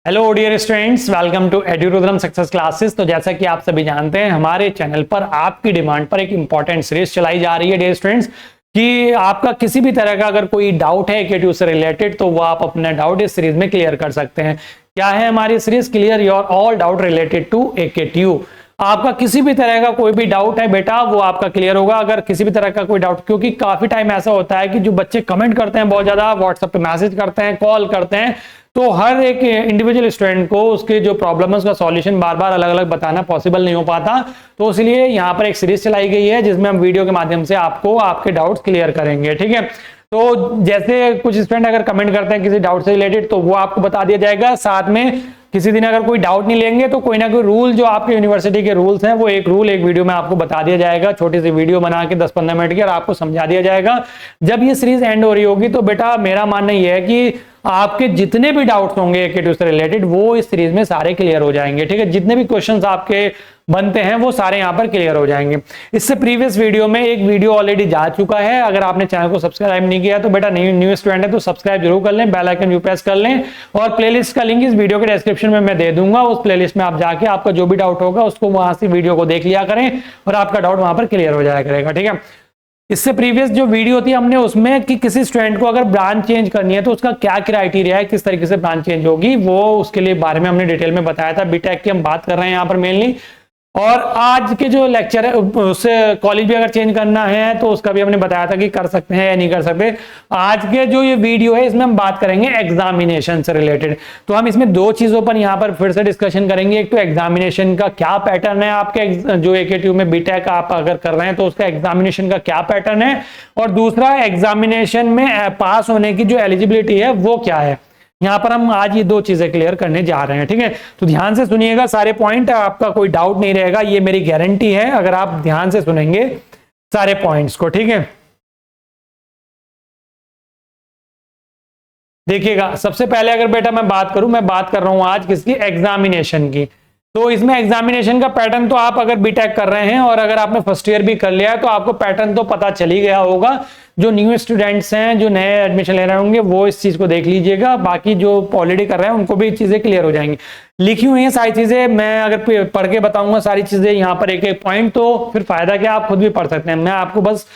Hello dear students, welcome to एड्यूरुद्रम success classes. तो जैसा कि आप सभी जानते हैं, हमारे चैनल पर आपकी डिमांड पर एक इंपॉर्टेंट सीरीज चलाई जा रही है डियर स्टूडेंट्स कि आपका किसी भी तरह का अगर कोई डाउट है AKTU से रिलेटेड तो वो आप अपना डाउट इस सीरीज में क्लियर कर सकते हैं। क्या है हमारी series? Clear your all doubt related to AKTU। आपका किसी भी तरह का कोई भी डाउट है बेटा वो आपका क्लियर होगा। अगर किसी भी तरह का कोई डाउट, क्योंकि काफी टाइम ऐसा होता है कि जो बच्चे कमेंट करते हैं, बहुत ज्यादा व्हाट्सएप पे मैसेज करते हैं, कॉल करते हैं, तो हर एक इंडिविजुअल स्टूडेंट को उसके जो प्रॉब्लम है उसका सॉल्यूशन बार बार अलग अलग बताना पॉसिबल नहीं हो पाता। तो इसलिए यहाँ पर एक सीरीज चलाई गई है जिसमें हम वीडियो के माध्यम से आपको आपके डाउट्स क्लियर करेंगे। ठीक है, तो जैसे कुछ स्टूडेंट अगर कमेंट करते हैं किसी डाउट से रिलेटेड तो वो आपको बता दिया जाएगा। साथ में किसी दिन अगर कोई डाउट नहीं लेंगे तो कोई ना कोई रूल जो आपके यूनिवर्सिटी के रूल्स हैं वो एक रूल एक वीडियो में आपको बता दिया जाएगा। छोटी सी वीडियो बना के 10-15 मिनट की और आपको समझा दिया जाएगा। जब ये सीरीज एंड हो रही होगी तो बेटा मेरा मानना यह है कि आपके जितने भी डाउट्स होंगे AKTU से रिलेटेड वो इस सीरीज में सारे क्लियर हो जाएंगे। ठीक है, जितने भी क्वेश्चंस आपके बनते हैं वो सारे यहाँ पर क्लियर हो जाएंगे। इससे प्रीवियस वीडियो में एक वीडियो ऑलरेडी जा चुका है। अगर आपने चैनल को सब्सक्राइब नहीं किया तो बेटा न्यू स्टूडेंट है तो सब्सक्राइब जरूर कर लें, बेल आइकन भी प्रेस कर लें। और प्लेलिस्ट का लिंक इस वीडियो के डिस्क्रिप्शन में मैं दे दूंगा। उस प्लेलिस्ट में आप जाके आपका जो भी डाउट होगा उसको वहां से वीडियो को देख लिया करें और आपका डाउट वहां पर क्लियर हो जाया करेगा। ठीक है, इससे प्रीवियस जो वीडियो थी हमने उसमें कि किसी स्टूडेंट को अगर ब्रांच चेंज करनी है तो उसका क्या क्राइटेरिया है, किस तरीके से ब्रांच चेंज होगी, वो उसके लिए बारे में हमने डिटेल में बताया था। बीटेक की हम बात कर रहे हैं यहाँ पर मेनली। और आज के जो लेक्चर है उससे कॉलेज भी अगर चेंज करना है तो उसका भी हमने बताया था कि कर सकते हैं या नहीं कर सकते। आज के जो ये वीडियो है इसमें हम बात करेंगे एग्जामिनेशन से रिलेटेड। तो हम इसमें दो चीजों पर यहाँ पर फिर से डिस्कशन करेंगे। एक तो एग्जामिनेशन का क्या पैटर्न है, आपके जो AKTU में बीटेक आप अगर कर रहे हैं तो उसका एग्जामिनेशन का क्या पैटर्न है, और दूसरा एग्जामिनेशन में पास होने की जो एलिजिबिलिटी है वो क्या है। यहां पर हम आज ये दो चीजें क्लियर करने जा रहे हैं। ठीक है, तो ध्यान से सुनिएगा सारे पॉइंट, आपका कोई डाउट नहीं रहेगा, ये मेरी गारंटी है अगर आप ध्यान से सुनेंगे सारे पॉइंट्स को। ठीक है, देखिएगा सबसे पहले अगर बेटा मैं बात कर रहा हूं आज किसकी? एग्जामिनेशन की। तो इसमें एग्जामिनेशन का पैटर्न तो आप अगर बीटेक कर रहे हैं और अगर आपने फर्स्ट ईयर भी कर लिया है तो आपको पैटर्न तो पता चल ही गया होगा। जो न्यू स्टूडेंट्स हैं जो नए एडमिशन ले रहे होंगे वो इस चीज को देख लीजिएगा, बाकी जो ऑलरेडी कर रहे हैं उनको भी चीजें क्लियर हो जाएंगी। लिखी हुई हैं सारी चीजें, मैं अगर पढ़ के बताऊंगा सारी चीजें यहाँ पर एक एक पॉइंट तो फिर फायदा क्या, आप खुद भी पढ़ सकते हैं। मैं आपको बस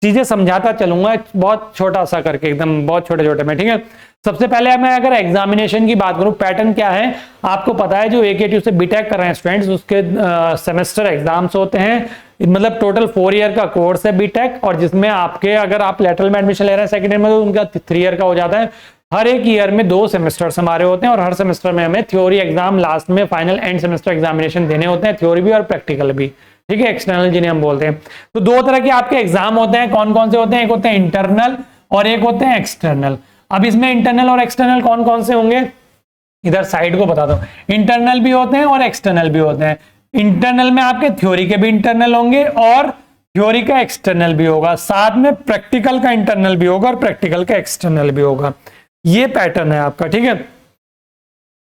चीजें समझाता चलूंगा बहुत छोटा सा करके, एकदम बहुत छोटे छोटे में। ठीक है, सबसे पहले मैं अगर एग्जामिनेशन की बात करूं, पैटर्न क्या है आपको पता है। जो AKTU से बीटेक कर रहे हैं स्टूडेंट्स उसके सेमेस्टर एग्जाम्स होते हैं, मतलब टोटल 4 ईयर का कोर्स है बीटेक, और जिसमें आपके अगर आप लेटरल में एडमिशन ले रहे हैं सेकंड ईयर में तो उनका 3 ईयर का हो जाता है। हर एक ईयर में 2 सेमेस्टर्स हमारे होते हैं और हर सेमेस्टर में हमें थ्योरी एग्जाम लास्ट में फाइनल एंड सेमेस्टर एग्जामिनेशन देने होते हैं, थ्योरी भी और प्रैक्टिकल भी। ठीक है, एक्सटर्नल जिन्हें हम बोलते हैं। तो 2 तरह के आपके एग्जाम होते हैं। कौन कौन से होते हैं? एक होते हैं इंटरनल और एक होते हैं एक्सटर्नल। अब इसमें इंटरनल और एक्सटर्नल कौन कौन से होंगे इधर साइड को बता दो। इंटरनल भी होते हैं और एक्सटर्नल भी होते हैं। इंटरनल में आपके थ्योरी के भी इंटरनल होंगे और थ्योरी का एक्सटर्नल भी होगा, साथ में प्रैक्टिकल का इंटरनल भी होगा और प्रैक्टिकल का एक्सटर्नल भी होगा। ये पैटर्न है आपका। ठीक है,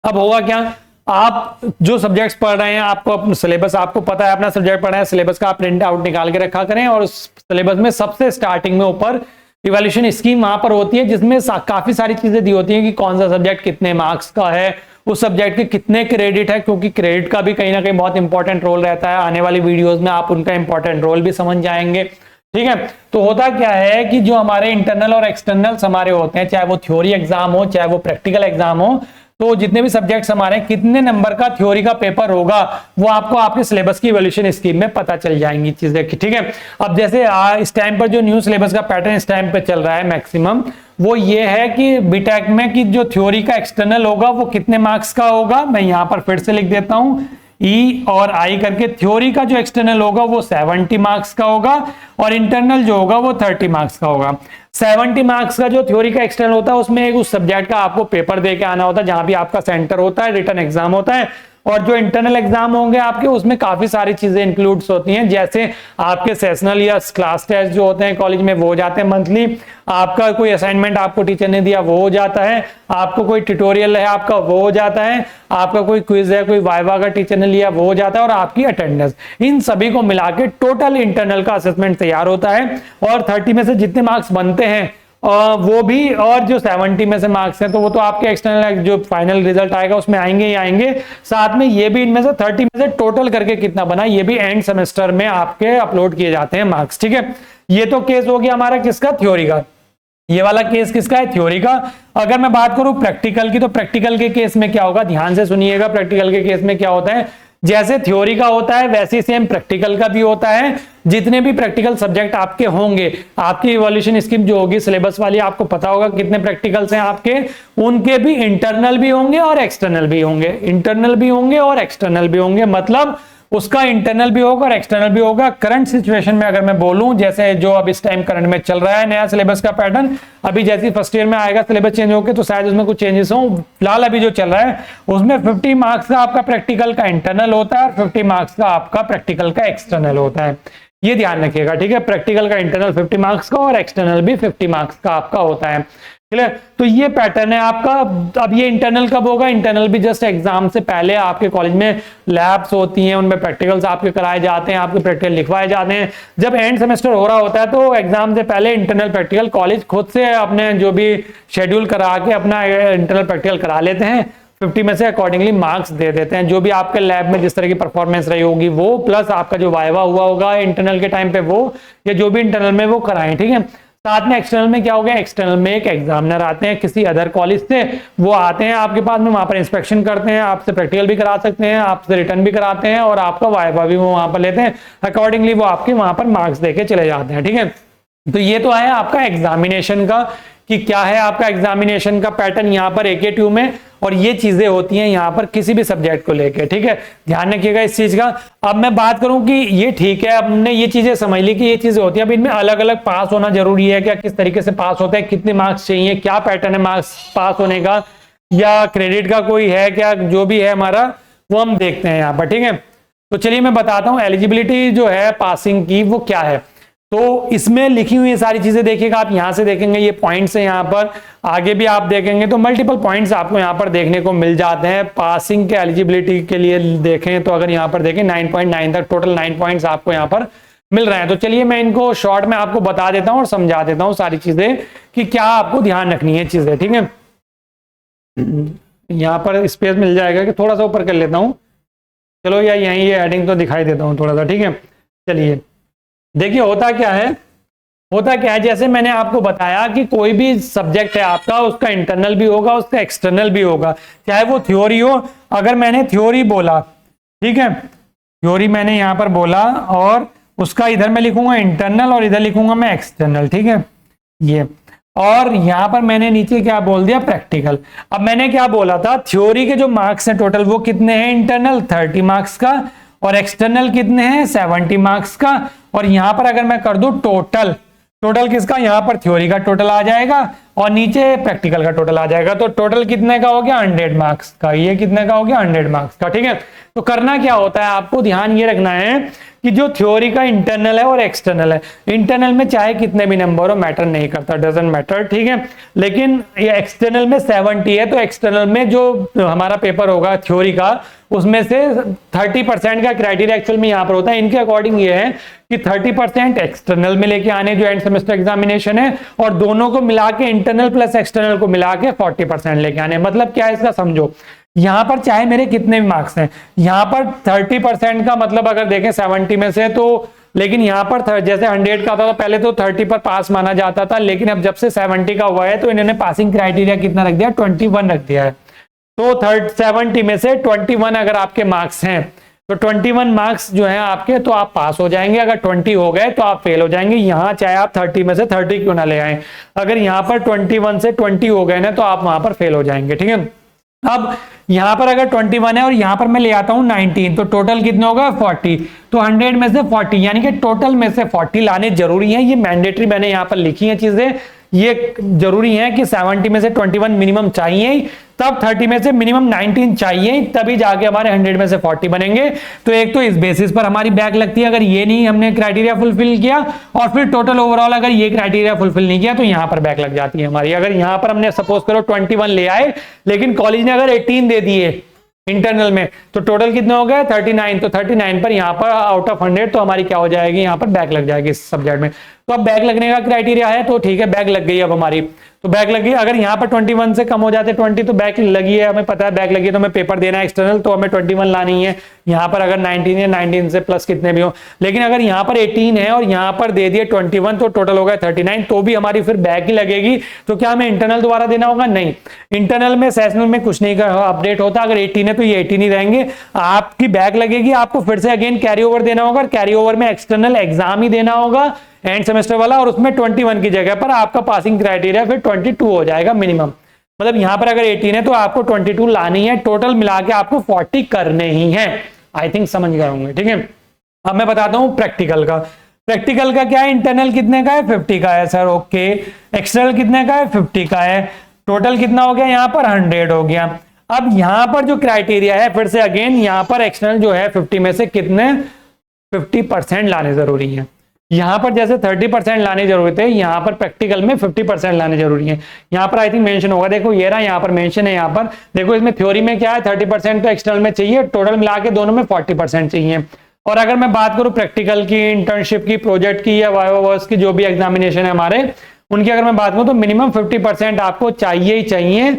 अब होगा क्या, आप जो सब्जेक्ट्स पढ़ रहे हैं आपको अपना सिलेबस आपको पता है, अपना सब्जेक्ट पढ़ रहे हैं, सिलेबस का आप प्रिंट आउट निकाल के रखा करें। और उस सिलेबस में सबसे स्टार्टिंग में ऊपर इवैल्यूएशन स्कीम वहां पर होती है जिसमें काफी सारी चीजें दी होती हैं कि कौन सा सब्जेक्ट कितने मार्क्स का है, उस सब्जेक्ट के कितने क्रेडिट है, क्योंकि क्रेडिट का भी कहीं ना कहीं बहुत इंपॉर्टेंट रोल रहता है। आने वाली वीडियोस में आप उनका इंपॉर्टेंट रोल भी समझ जाएंगे। ठीक है, तो होता क्या है कि जो हमारे इंटरनल और एक्सटर्नल्स हमारे होते हैं, चाहे वो थ्योरी एग्जाम हो चाहे वो प्रैक्टिकल एग्जाम हो, तो जितने भी सब्जेक्ट्स हमारे कितने नंबर का थ्योरी का पेपर होगा वो आपको आपके सिलेबस की इवैल्यूएशन स्कीम में पता चल जाएंगी चीजें। ठीक है, अब जैसे इस टाइम पर जो न्यू सिलेबस का पैटर्न इस टाइम पे चल रहा है मैक्सिमम, वो ये है कि बीटेक में कि जो थ्योरी का एक्सटर्नल होगा वो कितने मार्क्स का होगा। मैं यहां पर फिर से लिख देता हूं E और I करके। थ्योरी का जो एक्सटर्नल होगा वो 70 मार्क्स का होगा और इंटरनल जो होगा वो 30 मार्क्स का होगा। 70 मार्क्स का जो थ्योरी का एक्सटर्नल होता है उसमें एक उस सब्जेक्ट का आपको पेपर दे के आना होता है जहां भी आपका सेंटर होता है, रिटन एग्जाम होता है। और जो इंटरनल एग्जाम होंगे आपके उसमें काफी सारी चीजें इंक्लूड्स होती हैं, जैसे आपके सेशनल या क्लास टेस्ट जो होते हैं कॉलेज में वो हो जाते हैं मंथली, आपका कोई असाइनमेंट आपको टीचर ने दिया वो हो जाता है, आपको कोई ट्यूटोरियल है आपका वो हो जाता है, आपका कोई क्विज है कोई वाइवा का टीचर ने लिया वो हो जाता है, और आपकी अटेंडेंस, इन सभी को मिला के टोटल इंटरनल का असेसमेंट तैयार होता है। और 30 में से जितने मार्क्स बनते हैं वो भी, और जो 70 में से मार्क्स हैं तो वो तो आपके एक्सटर्नल जो फाइनल रिजल्ट आएगा उसमें आएंगे ही आएंगे। साथ में ये भी इनमें से 30 में से टोटल करके कितना बना ये भी एंड सेमेस्टर में आपके अपलोड किए जाते हैं मार्क्स। ठीक है, ये तो केस हो गया हमारा किसका, थ्योरी का। ये वाला केस किसका है, थ्योरी का। अगर मैं बात करूं प्रैक्टिकल की, तो प्रैक्टिकल के केस में क्या होगा, ध्यान से सुनिएगा। प्रैक्टिकल के केस में क्या होता है, जैसे थ्योरी का होता है वैसे सेम प्रैक्टिकल का भी होता है। जितने भी प्रैक्टिकल सब्जेक्ट आपके होंगे, आपकी इवोल्यूशन स्कीम जो होगी सिलेबस वाली, आपको पता होगा कितने प्रैक्टिकल्स हैं आपके, उनके भी इंटरनल भी होंगे और एक्सटर्नल भी होंगे। इंटरनल भी होंगे और एक्सटर्नल भी होंगे, मतलब उसका इंटरनल भी होगा और एक्सटर्नल भी होगा। करंट सिचुएशन में अगर मैं बोलूं, जैसे जो अब इस टाइम करंट में चल रहा है नया सिलेबस का पैटर्न, अभी जैसे फर्स्ट ईयर में आएगा सिलेबस चेंज होकर तो शायद उसमें कुछ चेंजेस हो। फिलहाल अभी जो चल रहा है उसमें 50 मार्क्स का आपका प्रैक्टिकल का इंटरनल होता है और 50 मार्क्स का आपका प्रैक्टिकल का एक्सटर्नल होता है। ये ध्यान रखिएगा, ठीक है। प्रैक्टिकल का इंटरनल 50 मार्क्स का और एक्सटर्नल भी 50 मार्क्स का आपका होता है। क्लियर, तो ये पैटर्न है आपका। अब ये इंटरनल कब होगा, इंटरनल भी जस्ट एग्जाम से पहले आपके कॉलेज में लैब्स होती हैं, उनमें प्रैक्टिकल्स आपके कराए जाते हैं, आपके प्रैक्टिकल लिखवाए जाते हैं। जब एंड सेमेस्टर हो रहा होता है तो एग्जाम से पहले इंटरनल प्रैक्टिकल कॉलेज खुद से अपने जो भी शेड्यूल करा के अपना इंटरनल प्रैक्टिकल करा लेते हैं। 50 में से अकॉर्डिंगली मार्क्स दे देते हैं। जो भी आपके लैब में जिस तरह की परफॉर्मेंस रही होगी वो, प्लस आपका जो वाइवा हुआ होगा इंटरनल के टाइम पे वो, या जो भी इंटरनल में वो कराएं। ठीक है, साथ में एक्सटर्नल में क्या हो गया, एक्सटर्नल में एक एग्जामिनर आते हैं किसी अदर कॉलेज से, वो आते हैं आपके पास में, वहां पर इंस्पेक्शन करते हैं, आपसे प्रैक्टिकल भी करा सकते हैं, आपसे रिटर्न भी कराते हैं और आपका वाइवा भी वो वहां पर लेते हैं। अकॉर्डिंगली वो आपके वहां पर मार्क्स देके चले जाते हैं। ठीक है, तो ये तो है आपका एग्जामिनेशन का, कि क्या है आपका एग्जामिनेशन का पैटर्न यहाँ पर AKTU में, और ये चीजें होती हैं यहाँ पर किसी भी सब्जेक्ट को लेके। ठीक है, ध्यान रखिएगा इस चीज का। अब मैं बात करूं कि ये ठीक है, अब हमने ये चीजें समझ ली कि ये चीजें होती हैं। अब इनमें अलग अलग पास होना जरूरी है क्या, किस तरीके से पास होते हैं, कितने मार्क्स चाहिए, क्या पैटर्न है मार्क्स पास होने का, या क्रेडिट का कोई है क्या, जो भी है हमारा वो हम देखते हैं यहाँ पर। ठीक है, तो चलिए मैं बताता हूँ एलिजिबिलिटी जो है पासिंग की वो क्या है। तो इसमें लिखी हुई सारी चीजें देखिएगा, आप यहां से देखेंगे ये पॉइंट्स है, यहाँ पर आगे भी आप देखेंगे तो मल्टीपल पॉइंट्स आपको यहाँ पर देखने को मिल जाते हैं पासिंग के एलिजिबिलिटी के लिए। देखें तो अगर यहाँ पर देखें 9.9 तक टोटल 9 पॉइंट्स आपको यहाँ पर मिल रहे हैं। तो चलिए मैं इनको शॉर्ट में आपको बता देता हूँ और समझा देता हूँ सारी चीजें कि क्या आपको ध्यान रखनी है चीजें। ठीक है, यहाँ पर स्पेस मिल जाएगा कि थोड़ा सा ऊपर कर लेता हूँ, चलो, या यहीं ये हेडिंग तो दिखाई देता हूँ थोड़ा सा। ठीक है, चलिए देखिए होता क्या है, जैसे मैंने आपको बताया कि कोई भी सब्जेक्ट है आपका, उसका इंटरनल भी होगा, उसका एक्सटर्नल भी होगा, चाहे वो थ्योरी हो। अगर मैंने थ्योरी बोला, ठीक है, थ्योरी मैंने यहां पर बोला और उसका इधर मैं लिखूंगा इंटरनल और इधर लिखूंगा मैं एक्सटर्नल। ठीक है, ये, और यहां पर मैंने नीचे क्या बोल दिया, प्रैक्टिकल। अब मैंने क्या बोला था, थ्योरी के जो मार्क्स हैं टोटल वो कितने हैं, इंटरनल 30 मार्क्स का और एक्सटर्नल कितने हैं 70 मार्क्स का। और यहां पर अगर मैं कर दूं टोटल किसका, यहां पर थ्योरी का टोटल आ जाएगा और नीचे प्रैक्टिकल का टोटल आ जाएगा। तो टोटल कितने का हो गया, 100 मार्क्स का। ये कितने का हो गया, 100 मार्क्स का। ठीक है, तो करना क्या होता है, आपको ध्यान ये रखना है कि जो थ्योरी का इंटरनल है और एक्सटर्नल है, इंटरनल में चाहे कितने भी नंबर हो मैटर नहीं करता, डजंट मैटर। ठीक है, लेकिन ये एक्सटर्नल में 70 है तो एक्सटर्नल में जो हमारा पेपर होगा थ्योरी का उसमें से 30% का क्राइटेरिया एक्चुअल में यहाँ पर होता है। इनके अकॉर्डिंग ये है कि 30% एक्सटर्नल में लेके आने जो एंड सेमेस्टर एग्जामिनेशन है, और दोनों को मिला के इंटरनल प्लस एक्सटर्नल को मिला के 40% लेके आने। मतलब क्या है इसका समझो, यहां पर चाहे मेरे कितने भी मार्क्स हैं, यहां पर 30% का मतलब अगर देखें 70 में से, तो लेकिन यहां पर जैसे 100 का था तो पहले तो 30 पर पास माना जाता था, लेकिन अब जब से 70 का हुआ है तो इन्होंने पासिंग क्राइटेरिया कितना रख दिया, 21 रख दिया है। तो 70 में से 21 अगर आपके मार्क्स हैं तो 21 मार्क्स जो है आपके, तो आप पास हो जाएंगे। अगर 20 हो गए तो आप फेल हो जाएंगे। यहाँ चाहे आप 30 में से 30 क्यों ना ले आए, अगर यहाँ पर 21 से 20 हो गए ना तो आप वहां पर फेल हो जाएंगे। ठीक है, अब यहां पर अगर 21 है और यहां पर मैं ले आता हूं 19, तो टोटल कितना होगा 40। तो 100 में से 40 यानी कि टोटल में से 40 लाने जरूरी है। ये मैंडेटरी मैंने यहां पर लिखी है चीजें, ये जरूरी है कि 70 में से 21 मिनिमम चाहिए, तब 30 में से मिनिमम 19 चाहिए, तभी जाके हमारे 100 में से 40 बनेंगे। तो एक तो इस बेसिस पर हमारी बैक लगती है अगर ये नहीं हमने क्राइटेरिया फुलफिल किया, और फिर टोटल ओवरऑल अगर ये क्राइटेरिया फुलफिल नहीं किया तो यहां पर बैक लग जाती है हमारी। अगर यहां पर हमने सपोज करो 21 ले आए लेकिन कॉलेज ने अगर 18 दे दिए इंटरनल में, तो टोटल कितना हो गया 39। तो 39 पर यहाँ पर आउट ऑफ 100 तो हमारी क्या हो जाएगी, यहाँ पर बैक लग जाएगी इस सब्जेक्ट में। तो अब बैक लगने का क्राइटेरिया है, तो ठीक है बैक लग गई अब हमारी, तो बैक लगी। अगर यहाँ पर 21 से कम हो जाते 20 तो बैक लगी है, हमें पता है बैक लगी है, तो हमें पेपर देना है एक्सटर्नल, तो हमें 21 लानी है। यहाँ पर अगर 19 है, 19 से प्लस कितने भी हो, लेकिन अगर यहाँ पर 18 है और यहाँ पर दे दिए 21 तो टोटल हो गया 39, तो भी हमारी फिर बैक ही लगेगी। तो क्या हमें इंटरनल दोबारा देना होगा? नहीं, इंटरनल में सेशनल में कुछ नहीं अपडेट होता। अगर 18 है तो ये 18 ही रहेंगे, आपकी बैक लगेगी, आपको फिर से अगेन कैरी ओवर देना होगा। कैरी ओवर में एक्सटर्नल एग्जाम ही देना होगा एंड सेमेस्टर वाला, और उसमें 21 की जगह पर आपका पासिंग क्राइटेरिया फिर 22 हो जाएगा मिनिमम। मतलब यहां पर अगर 18 है तो आपको 22 लानी है, टोटल मिला के आपको 40 करने ही है। आई थिंक समझ गए होंगे, ठीक है। अब मैं बताता हूं प्रैक्टिकल का। प्रैक्टिकल का क्या है? इंटरनल कितने का है? 50 का है सर, ओके। एक्सटर्नल कितने का है? 50 का है। टोटल कितना हो गया? यहाँ पर 100 हो गया। अब यहां पर जो क्राइटेरिया है, फिर से अगेन यहां पर एक्सटर्नल जो है 50 में से कितने 50% लाने जरूरी है। यहां पर जैसे 30% लाने जरूरी थे, यहां पर प्रैक्टिकल में 50% लाने जरूरी है। यहां पर आई थिंक मेंशन होगा, देखो ये रहा, यहां पर मेंशन है। यहां पर देखो, इसमें थ्योरी में क्या है, 30% तो एक्सटर्नल में चाहिए, टोटल मिला के दोनों में 40% चाहिए। और अगर मैं बात करूं प्रैक्टिकल की, इंटर्नशिप की, प्रोजेक्ट की या वाइवा वर्क्स की, जो भी एग्जामिनेशन है हमारे, उनकी अगर मैं बात करूं तो मिनिमम 50% आपको चाहिए ही चाहिए।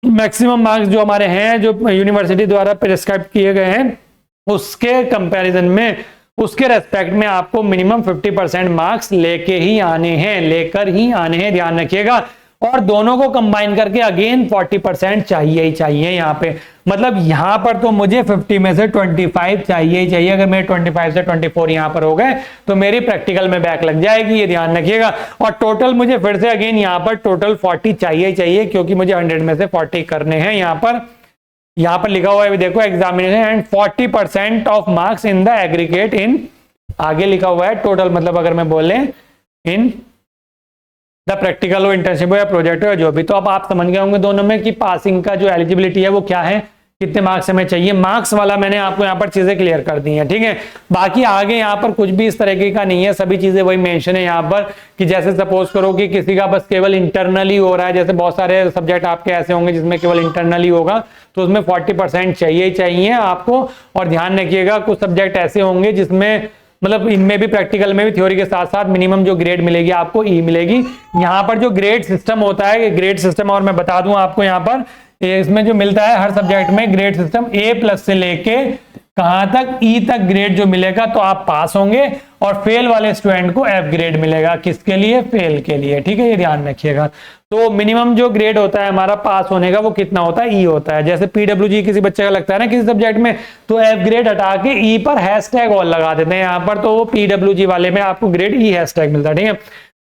मैक्सिमम मार्क्स जो हमारे हैं, जो यूनिवर्सिटी द्वारा प्रिस्क्राइब किए गए हैं, उसके कंपैरिजन में, उसके रेस्पेक्ट में आपको मिनिमम 50% मार्क्स लेके ही आने हैं, लेकर ही आने हैं, ध्यान रखिएगा। और दोनों को कंबाइन करके अगेन 40% चाहिए ही चाहिए यहाँ पे। मतलब यहाँ पर तो मुझे 50 में से 25 चाहिए ही चाहिए। अगर मेरे 25 से 24 यहाँ पर हो गए तो मेरी प्रैक्टिकल में बैक लग जाएगी, ये ध्यान रखिएगा। और टोटल मुझे फिर से अगेन यहाँ पर टोटल 40 चाहिए ही चाहिए, क्योंकि मुझे 100 में से 40 करने हैं। यहाँ पर लिखा हुआ है, देखो, examination and 40% of marks in the aggregate in, आगे लिखा हुआ है टोटल, मतलब अगर मैं बोले इन द प्रैक्टिकल हो, इंटर्नशिप हो या प्रोजेक्ट हो, जो भी। तो अब आप समझ गए होंगे दोनों में कि पासिंग का जो एलिजिबिलिटी है वो क्या है, कितने मार्क्स हमें चाहिए। मार्क्स वाला मैंने आपको यहाँ पर चीजें क्लियर कर दी हैं, ठीक है। बाकी आगे यहाँ पर कुछ भी इस तरीके का नहीं है, सभी चीजें वही मेंशन है यहाँ पर, कि जैसे सपोज करो कि किसी का बस केवल इंटरनली हो रहा है, जैसे बहुत सारे सब्जेक्ट आपके ऐसे होंगे जिसमें केवल इंटरनली होगा, तो उसमें 40% चाहिए चाहिए आपको। और ध्यान रखिएगा, कुछ सब्जेक्ट ऐसे होंगे जिसमें, मतलब इनमें भी प्रैक्टिकल में भी थ्योरी के साथ साथ मिनिमम जो ग्रेड मिलेगी आपको ई मिलेगी। यहाँ पर जो ग्रेड सिस्टम होता है, ग्रेड सिस्टम, और मैं बता दूं आपको यहाँ पर, इसमें जो मिलता है हर सब्जेक्ट में ग्रेड सिस्टम A+ से लेके कहां तक, ई तक ग्रेड जो मिलेगा तो आप पास होंगे, और फेल वाले स्टूडेंट को F ग्रेड मिलेगा। किसके लिए? फेल के लिए, ठीक है, ये ध्यान रखिएगा। तो मिनिमम जो ग्रेड होता है हमारा पास होने का वो कितना होता है? ई होता है। जैसे PWG किसी बच्चे का लगता है ना किसी सब्जेक्ट में, तो F ग्रेड हटा के ई पर हैशटैग और लगा देते हैं यहाँ पर, तो वो PWG वाले में आपको ग्रेड ई हैशटैग मिलता है, ठीक है।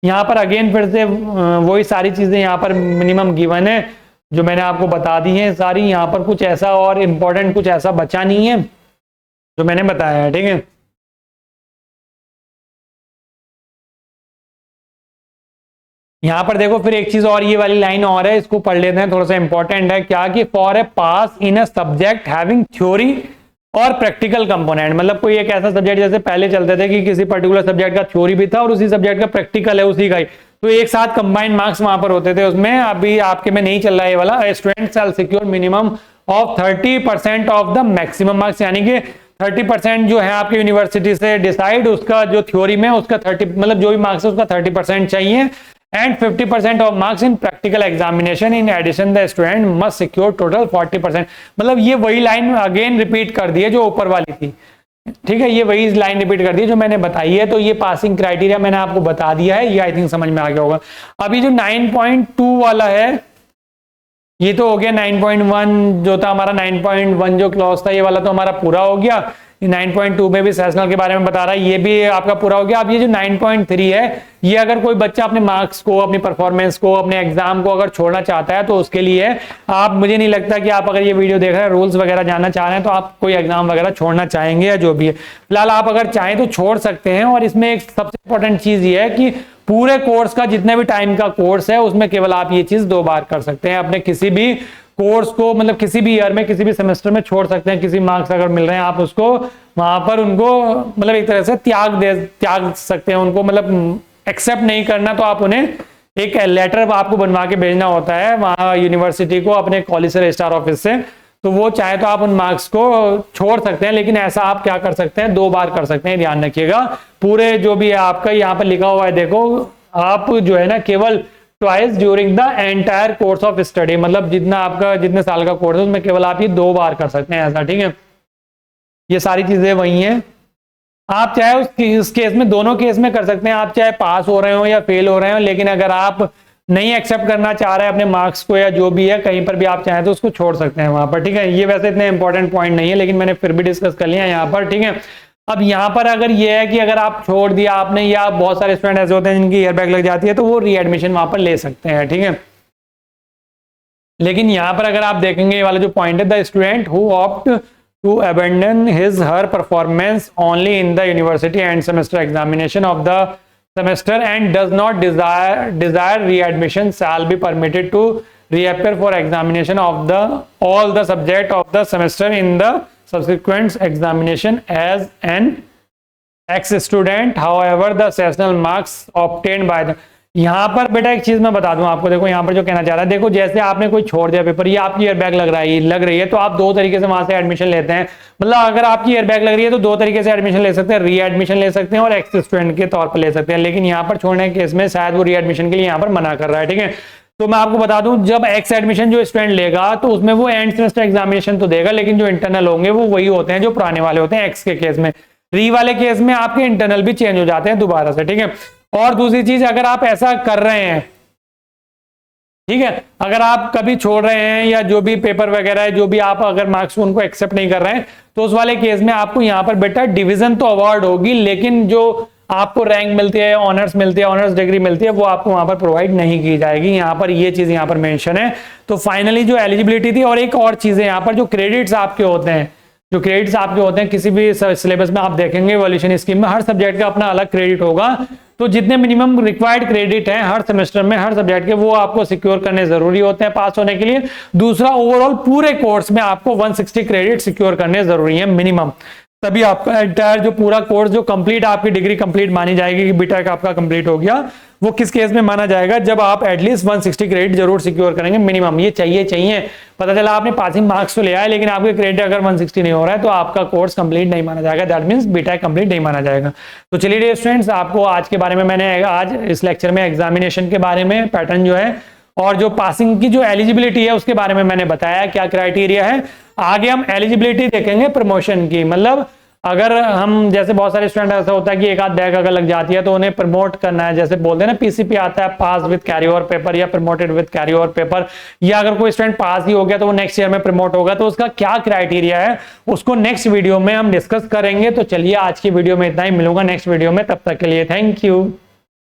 यहाँ पर अगेन फिर से वही सारी चीजें यहाँ पर मिनिमम गिवन है, जो मैंने आपको बता दी है सारी। यहाँ पर कुछ ऐसा और इम्पोर्टेंट कुछ ऐसा बचा नहीं है जो मैंने बताया है, ठीक है। यहां पर देखो फिर एक चीज और, ये वाली लाइन और है, इसको पढ़ लेते हैं, थोड़ा सा इंपॉर्टेंट है। क्या कि for a pass in a subject having theory और प्रैक्टिकल कंपोनेंट, मतलब कोई एक ऐसा सब्जेक्ट, जैसे पहले चलते थे कि किसी पर्टिकुलर सब्जेक्ट का थ्योरी भी था और उसी सब्जेक्ट का प्रैक्टिकल है उसी का ही, तो एक साथ कंबाइंड मार्क्स वहां पर होते थे उसमें। अभी आपके में नहीं चल रहा है ये वाला। Student shall secure minimum of 30% of the maximum marks, यानी कि 30% जो है आपकी यूनिवर्सिटी से डिसाइड, उसका जो थ्योरी में उसका 30, मतलब जो भी मार्क्स है उसका 30% चाहिए। And 50% of marks in practical examination, in addition the student must secure total 40%। मतलब ये वही लाइन अगेन रिपीट कर दी है जो ऊपर वाली थी, ठीक है, ये वही लाइन रिपीट कर दी है जो मैंने बताई है। तो ये पासिंग क्राइटेरिया मैंने आपको बता दिया है, ये आई थिंक समझ में आ गया होगा। अभी जो 9.2 वाला है, ये तो हो गया 9.1 जो था हमारा, 9.1 जो क्लॉज था ये वाला तो हमारा पूरा हो गया। 9.2 में भी सेशनल के बारे में बता रहा है, ये भी आपका पूरा हो गया। अब ये जो 9.3 है, ये अगर कोई बच्चा अपने मार्क्स को, अपनी परफॉर्मेंस को, अपने एग्जाम को अगर छोड़ना चाहता है तो उसके लिए आप, मुझे नहीं लगता कि आप अगर ये वीडियो देख रहे हैं रूल्स वगैरह जानना चाह रहे हैं तो आप कोई एग्जाम वगैरह छोड़ना चाहेंगे या जो भी है। फिलहाल आप अगर चाहें तो छोड़ सकते हैं। और इसमें एक सबसे इंपॉर्टेंट चीज ये है कि पूरे कोर्स का, जितने भी टाइम का कोर्स है, उसमें केवल आप ये चीज 2 बार कर सकते हैं। अपने किसी भी कोर्स को, मतलब किसी भी ईयर में, किसी भी सेमेस्टर में छोड़ सकते हैं। किसी मार्क्स अगर मिल रहे हैं आप उसको वहां पर उनको, मतलब एक तरह से त्याग सकते हैं उनको, मतलब एक्सेप्ट नहीं करना तो आप उन्हें एक लेटर आपको बनवा के भेजना होता है वहां यूनिवर्सिटी को, अपने कॉलेज से, रजिस्ट्रार ऑफिस से। तो वो चाहे तो आप उन मार्क्स को छोड़ सकते हैं, लेकिन ऐसा आप क्या कर सकते हैं, 2 बार कर सकते हैं, ध्यान रखिएगा। पूरे जो भी है आपका यहाँ पर लिखा हुआ है देखो, आप जो है ना केवल twice during the entire course of study, मतलब जितना आपका जितने साल का कोर्स है उसमें केवल आप ये 2 बार कर सकते हैं ऐसा, ठीक है। ये सारी चीजें वही हैं। आप चाहे उस केस में, दोनों केस में कर सकते हैं, आप चाहे पास हो रहे हो या फेल हो रहे हो, लेकिन अगर आप नहीं एक्सेप्ट करना चाह रहे हैं अपने मार्क्स को या जो भी है, कहीं पर भी आप चाहें तो उसको छोड़ सकते हैं वहां पर, ठीक है। ये वैसे इतने इंपॉर्टेंट पॉइंट नहीं है, लेकिन मैंने फिर भी डिस्कस कर लिया यहाँ पर, ठीक है। अब यहाँ पर अगर ये है कि अगर आप छोड़ दिया आपने, या बहुत सारे स्टूडेंट ऐसे होते हैं जिनकी ईयर बैक लग जाती है, तो वो रीएडमिशन वहां पर ले सकते हैं, ठीक है। लेकिन यहाँ पर अगर आप देखेंगे ये वाला जो पॉइंट है, the student who opt to abandon his her performance only in the university and semester examination of the semester and does not desire readmission shall be permitted to reappear for examination of the all the subject of the semester in the subsequent examination as an ex-student, however the sessional marks obtained by the। यहाँ पर बेटा एक चीज मैं बता दूं आपको, देखो यहाँ पर जो कहना चाह रहा है, देखो जैसे आपने कोई छोड़ दिया पेपर, ये आपकी ईयर बैक लग रही है, तो आप 2 तरीके से वहां से एडमिशन लेते हैं। मतलब अगर आपकी ईयर बैक लग रही है तो 2 तरीके से एडमिशन ले सकते हैं, री एडमिशन ले सकते हैं और एक्स स्टूडेंट के तौर पर ले सकते हैं। लेकिन यहाँ पर छोड़ने के केस में शायद वो री एडमिशन के लिए यहाँ पर मना कर रहा है, ठीक है। तो मैं आपको बता दूं, जब एक्स एडमिशन जो स्टूडेंट लेगा तो उसमें वो एंड सेमेस्टर एग्जामिनेशन तो देगा, लेकिन जो इंटरनल होंगे वो वही होते हैं जो पुराने वाले होते हैं एक्स के केस में। री वाले केस में आपके इंटरनल भी चेंज हो जाते हैं दोबारा से, ठीक है। और दूसरी चीज, अगर आप ऐसा कर रहे हैं, ठीक है, अगर आप कभी छोड़ रहे हैं या जो भी पेपर वगैरह है, जो भी आप अगर मार्क्स उनको एक्सेप्ट नहीं कर रहे हैं, तो उस वाले केस में आपको यहाँ पर बेटा डिवीजन तो अवार्ड होगी, लेकिन जो आपको रैंक मिलती है, ऑनर्स मिलती है, ऑनर्स डिग्री मिलती है, वो आपको वहां पर प्रोवाइड नहीं की जाएगी। यहाँ पर ये चीज यहाँ पर मेंशन है। तो फाइनली जो एलिजिबिलिटी थी, और एक और चीज है यहाँ पर, जो क्रेडिट्स आपके होते हैं, जो क्रेडिट्स आपके होते हैं किसी भी सिलेबस में आप देखेंगे इवोल्यूशन स्कीम में, हर सब्जेक्ट का अपना अलग क्रेडिट होगा। तो जितने मिनिमम रिक्वायर्ड क्रेडिट हैं हर सेमेस्टर में हर सब्जेक्ट के, वो आपको सिक्योर करने जरूरी होते हैं पास होने के लिए। दूसरा, ओवरऑल पूरे कोर्स में आपको 160 क्रेडिट सिक्योर करने जरूरी है मिनिमम, तभी आपका एंटायर जो पूरा कोर्स जो कंप्लीट आपकी डिग्री कंप्लीट मानी जाएगी कि बीटेक आपका कंप्लीट हो गया। वो किस केस में माना जाएगा, जब आप एटलीस्ट 160 क्रेडिट जरूर सिक्योर करेंगे मिनिमम। ये चाहिए। पता चला आपने पासिंग मार्क्स तो ले आए, लेकिन आपके क्रेडिट अगर 160 नहीं हो रहा है तो आपका कोर्स कंप्लीट नहीं माना जाएगा, दैट मींस बीटेक कंप्लीट नहीं माना जाएगा। तो चलिए डियर स्टूडेंट्स, आपको आज के बारे में मैंने आज इस लेक्चर में एग्जामिनेशन के बारे में पैटर्न जो है और जो पासिंग की जो एलिजिबिलिटी है उसके बारे में मैंने बताया क्या क्राइटेरिया है। आगे हम एलिजिबिलिटी देखेंगे प्रमोशन की, मतलब अगर हम जैसे बहुत सारे स्टूडेंट ऐसा होता है कि एक आध बैक अगर लग जाती है तो उन्हें प्रमोट करना है, जैसे बोलते हैं ना पीसीपी आता है, पास विद कैरी ओवर पेपर या promoted with carry over paper, या अगर कोई स्टूडेंट पास ही हो गया तो वो नेक्स्ट ईयर में प्रमोट होगा, तो उसका क्या क्राइटेरिया है उसको नेक्स्ट वीडियो में हम डिस्कस करेंगे। तो चलिए आज की वीडियो में इतना ही, मिलूंगा नेक्स्ट वीडियो में, तब तक के लिए थैंक यू।